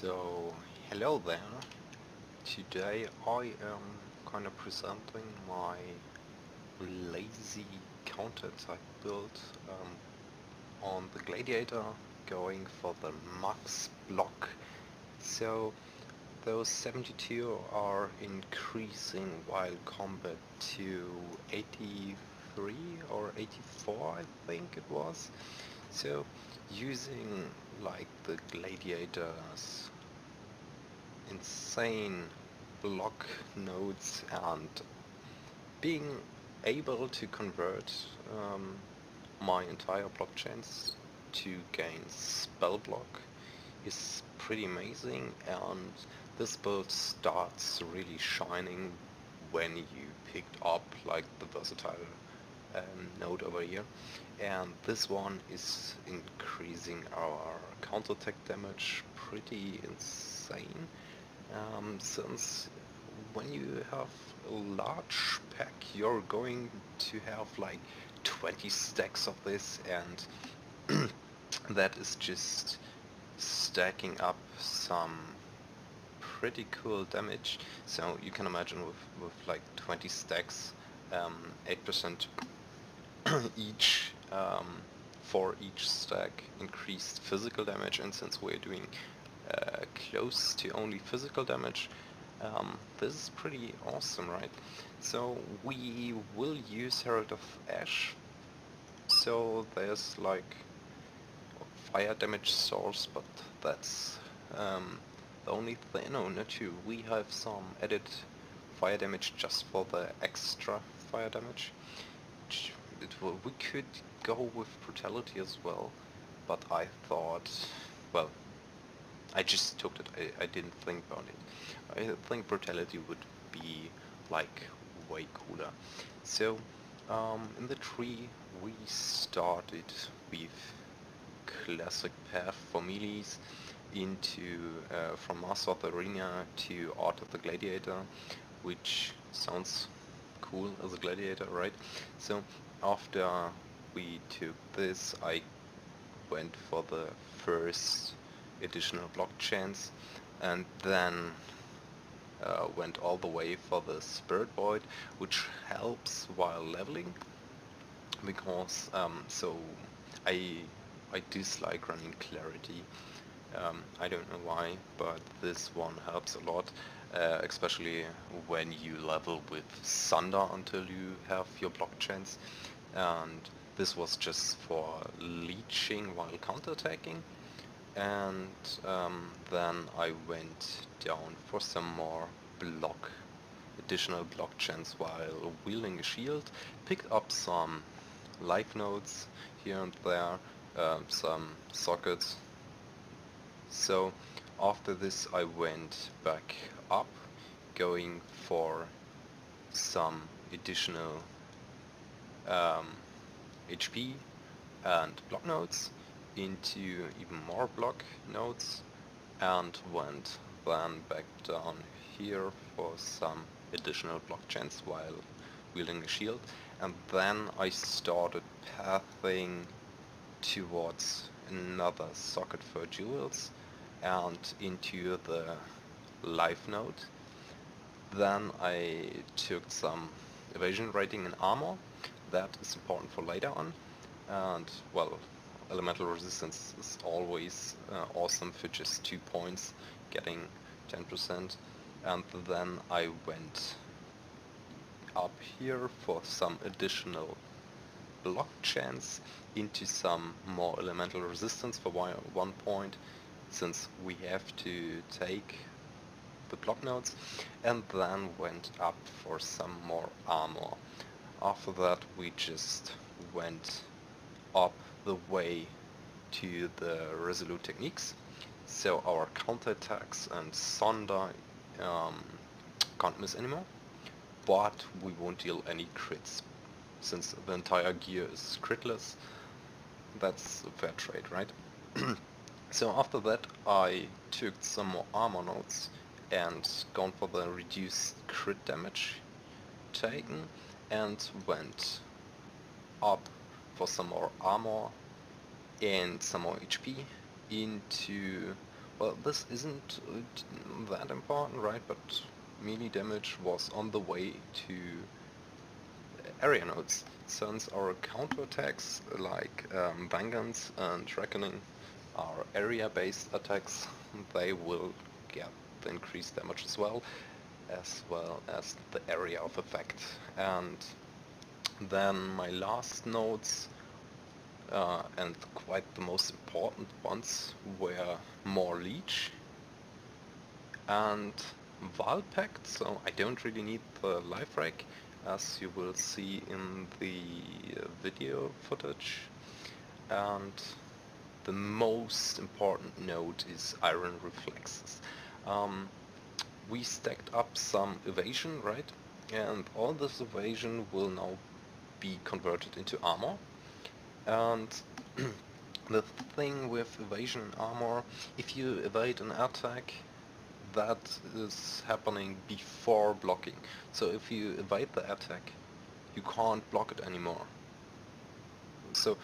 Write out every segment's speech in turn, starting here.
So, hello there. Today I am kind of presenting my lazy counterattack build on the Gladiator, going for the max block. So, those 72 are increasing while combat to 83 or 84, I think it was. So, using like the Gladiator's insane block nodes and being able to convert my entire blockchains to gain spell block is pretty amazing, and this build starts really shining when you picked up like the versatile node over here, and this one is increasing our counterattack damage pretty insane, since when you have a large pack you're going to have like 20 stacks of this, and that is just stacking up some pretty cool damage. So you can imagine with like 20 stacks, 8% each, for each stack increased physical damage, and since we're doing close to only physical damage, this is pretty awesome, right? So we will use Herald of Ash, so there's like fire damage source, but that's the only thing. No, not true. We have some added fire damage just for the extra fire damage. We could go with brutality as well, but I thought, well, I just took it. I didn't think about it. I think brutality would be like way cooler. So in the tree we started with classic path for melees into from Master of the Arena to Art of the Gladiator, which sounds cool as a gladiator, right? So after we took this, I went for the first additional blockchains, and then went all the way for the Spirit Void, which helps while leveling, because so I dislike running Clarity. I don't know why, but this one helps a lot, especially when you level with Sunder until you have your blockchains, and this was just for leeching while counterattacking. And then I went down for some more additional blockchains while wielding a shield, picked up some life nodes here and there, some sockets. So after this I went back up, going for some additional HP and block nodes into even more block nodes, and went then back down here for some additional blockchains while wielding a shield, and then I started pathing towards another socket for jewels and into the life node. Then I took some evasion rating and armor. That is important for later on, and well, elemental resistance is always awesome for just 2 points, getting 10%. And then I went up here for some additional block chance into some more elemental resistance for 1 point, since we have to take the block nodes, and then went up for some more armor. After that we just went up the way to the resolute techniques, so our counterattacks and Sunder can't miss anymore, but we won't deal any crits since the entire gear is critless. That's a fair trade, right? So after that I took some more armor nodes and gone for the reduced crit damage taken, and went up for some more armor and some more HP into Well, this isn't that important, right? But melee damage was on the way to area nodes. Since our counterattacks like Vengeance and Reckoning are area-based attacks, they will get the increased damage as well as the area of effect. And then my last nodes, and quite the most important ones, were more Leech and Valpact, so I don't really need the life rack, as you will see in the video footage. And the most important node is Iron Reflexes. We stacked up some evasion, right? And all this evasion will now be converted into armor. And the thing with evasion and armor, if you evade an attack, that is happening before blocking. So if you evade the attack, you can't block it anymore. So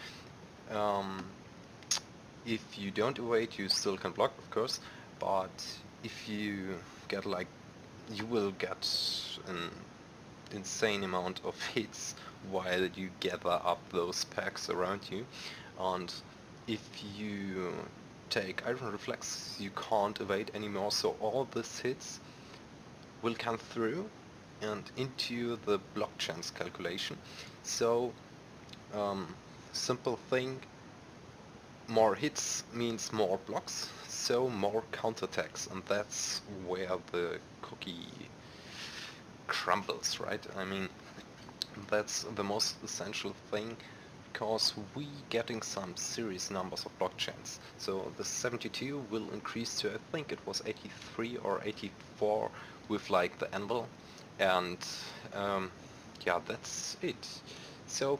if you don't evade, you still can block, of course, but if you get like, you will get an insane amount of hits while you gather up those packs around you, and if you take Iron Reflex, you can't evade anymore, so all these hits will come through and into the block chance calculation. So simple thing, more hits means more blocks, so more counterattacks, and that's where the cookie crumbles, right? I mean, that's the most essential thing, because we getting some serious numbers of block chance. So the 72 will increase to, I think it was 83 or 84 with like the anvil, and yeah, that's it. So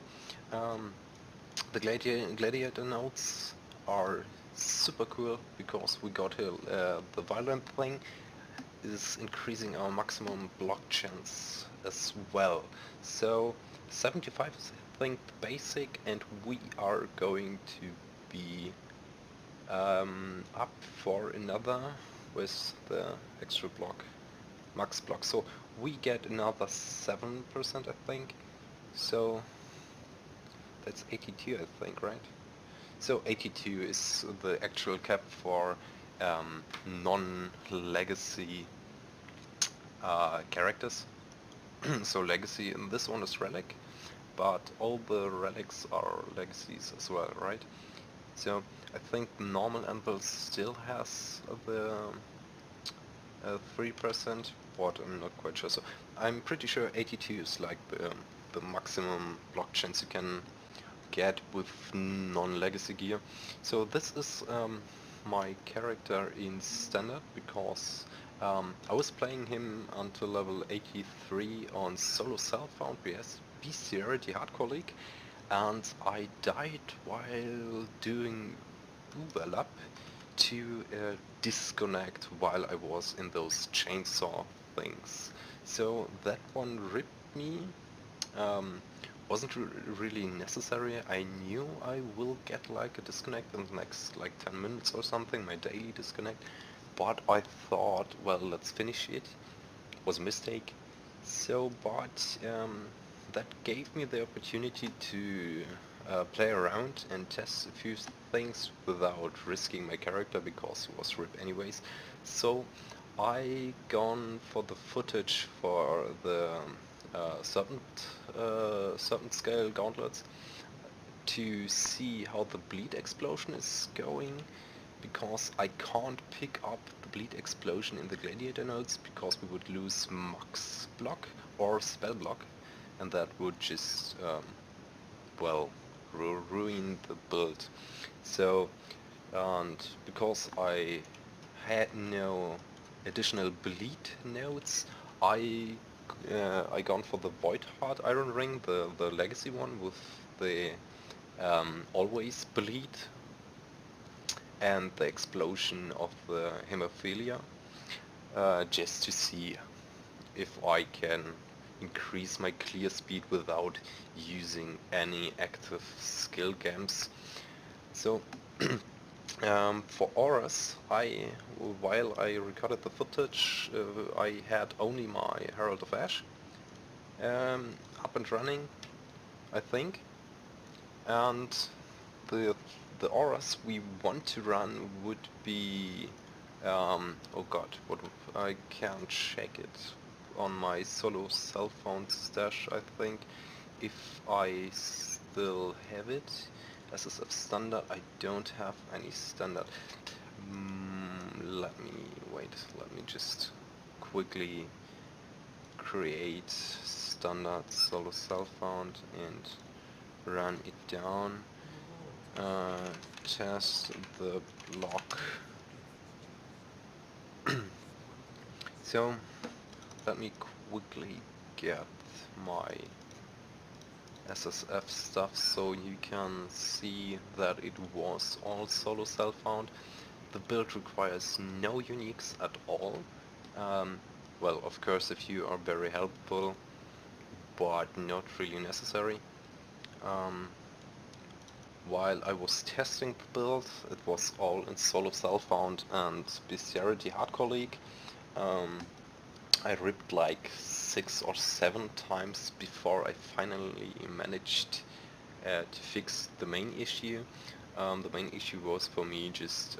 the gladiator nodes are super cool, because we got here the violent thing is increasing our maximum block chance as well. So 75 is, I think, the basic, and we are going to be up for another with the extra block, max block. So we get another 7%, I think. So that's 82, I think, right? So 82 is the actual cap for non-legacy characters. So legacy in this one is relic, but all the relics are legacies as well, right? So I think normal anvil still has the 3%, but I'm not quite sure. So I'm pretty sure 82 is like the maximum block chance you can get with non-legacy gear. So this is my character in standard, because I was playing him until level 83 on solo self-found Beastiary Hardcore League, and I died while doing overlap to disconnect while I was in those chainsaw things. So that one ripped me. Wasn't really necessary. I knew I will get like a disconnect in the next like 10 minutes or something, my daily disconnect, but I thought, well, let's finish it. Was a mistake. So, but that gave me the opportunity to play around and test a few things without risking my character, because he was ripped anyways. So I gone for the footage for the serpent scale gauntlets to see how the bleed explosion is going, because I can't pick up the bleed explosion in the gladiator nodes, because we would lose max block or spell block, and that would just well, ruin the build. So, and because I had no additional bleed nodes, I gone for the Void Heart Iron Ring, the legacy one with the always bleed and the explosion of the hemophilia, just to see if I can increase my clear speed without using any active skill gems. So For auras, while I recorded the footage, I had only my Herald of Ash up and running, I think, and the auras we want to run would be oh god, what I can't check it on my solo cell phone stash. I think if I still have it. SSF standard, I don't have any standard. Let me just quickly create standard solo cell phone and run it down. Test the block. So let me quickly get my SSF stuff so you can see that it was all solo cell found. The build requires no uniques at all. Well, of course, if you are very helpful, but not really necessary. While I was testing the build, it was all in solo cell found and Beastiary Hardcore League. I ripped like 6 or 7 times before I finally managed to fix the main issue. The main issue was for me just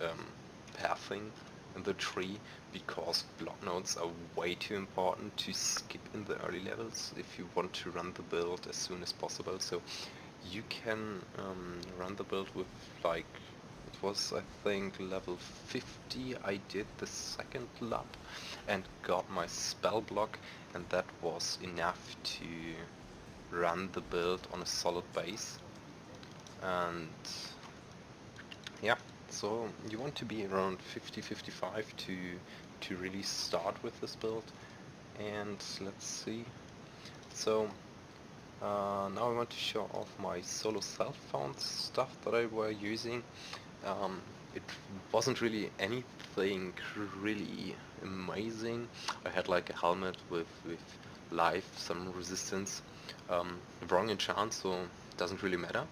pathing in the tree, because block nodes are way too important to skip in the early levels if you want to run the build as soon as possible. So you can run the build with, like, it was I think level 50, I did the second lap and got my spell block, and that was enough to run the build on a solid base. And yeah, so you want to be around 50-55 to really start with this build. And let's see. So now I want to show off my solo self-found stuff that I were using. It wasn't really anything really amazing. I had like a helmet with life, some resistance, wrong enchant, so it doesn't really matter.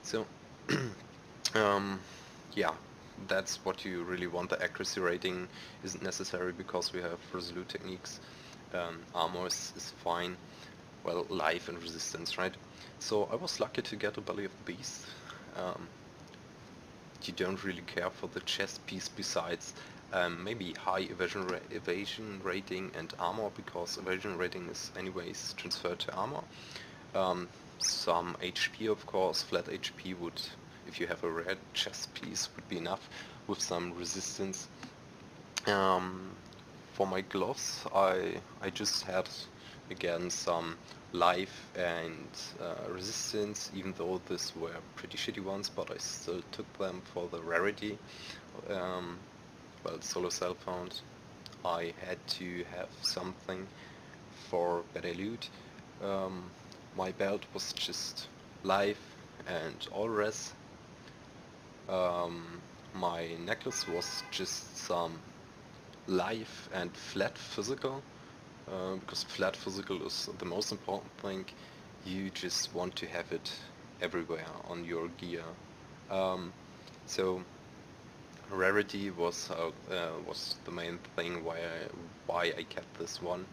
So yeah, that's what you really want. The accuracy rating isn't necessary because we have resolute techniques. Armor is fine. Well, life and resistance, right? So I was lucky to get a Belly of the Beast. You don't really care for the chest piece besides maybe high evasion rating and armor, because evasion rating is anyways transferred to armor. Some HP, of course. Flat HP would, if you have a rare chest piece, would be enough, with some resistance. For my gloves, I just had again some life and resistance, even though these were pretty shitty ones, but I still took them for the rarity. Well, solo cell found, I had to have something for better loot. My belt was just life and all res. My necklace was just some life and flat physical, because flat physical is the most important thing. You just want to have it everywhere on your gear. So rarity was the main thing why I kept this one.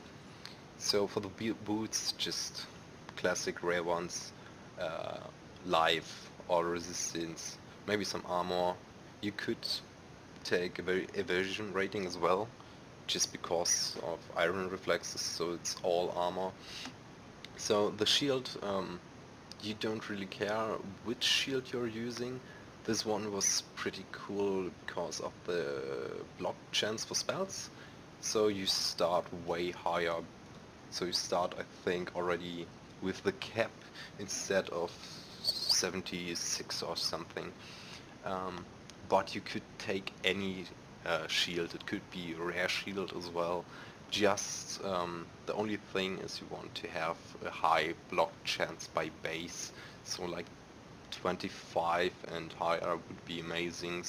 So for the boots, just classic rare ones, life or resistance, maybe some armor. You could take a very evasion rating as well, just because of iron reflexes, so it's all armor. So the shield, you don't really care which shield you're using. This one was pretty cool because of the block chance for spells. So you start way higher. So you start, I think, already with the cap instead of 76 or something. But you could take any shield. It could be a rare shield as well. Just the only thing is you want to have a high block chance by base. So like 25 and higher would be amazing.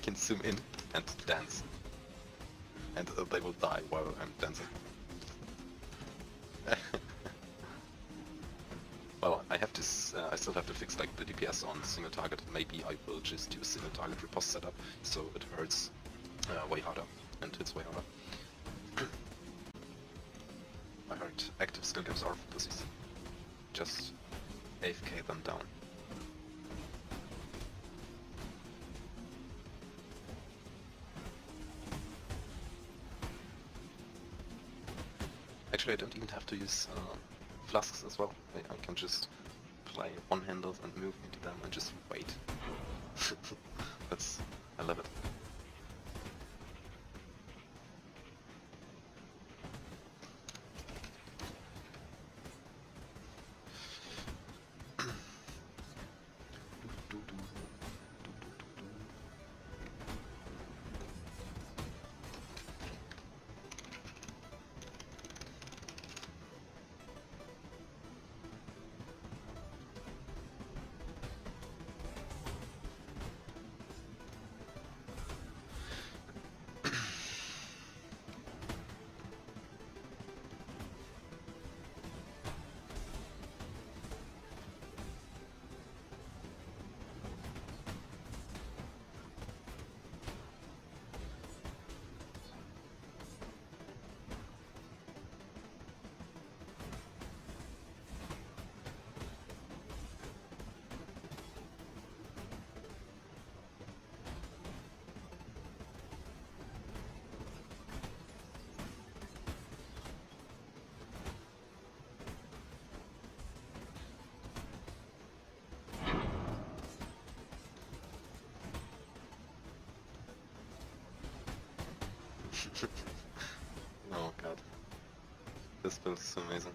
can zoom in and dance. And they will die while I'm dancing. Well, I have to. I still have to fix like the DPS on single target. Maybe I will just do a single target riposte setup, so it hurts way harder and hits way harder. I heard active skill gaps are for pussies. Just AFK them down. Actually, I don't even have to use flasks as well. I can just play one-handles and move into them and just wait. I love it. Oh god. This build is amazing.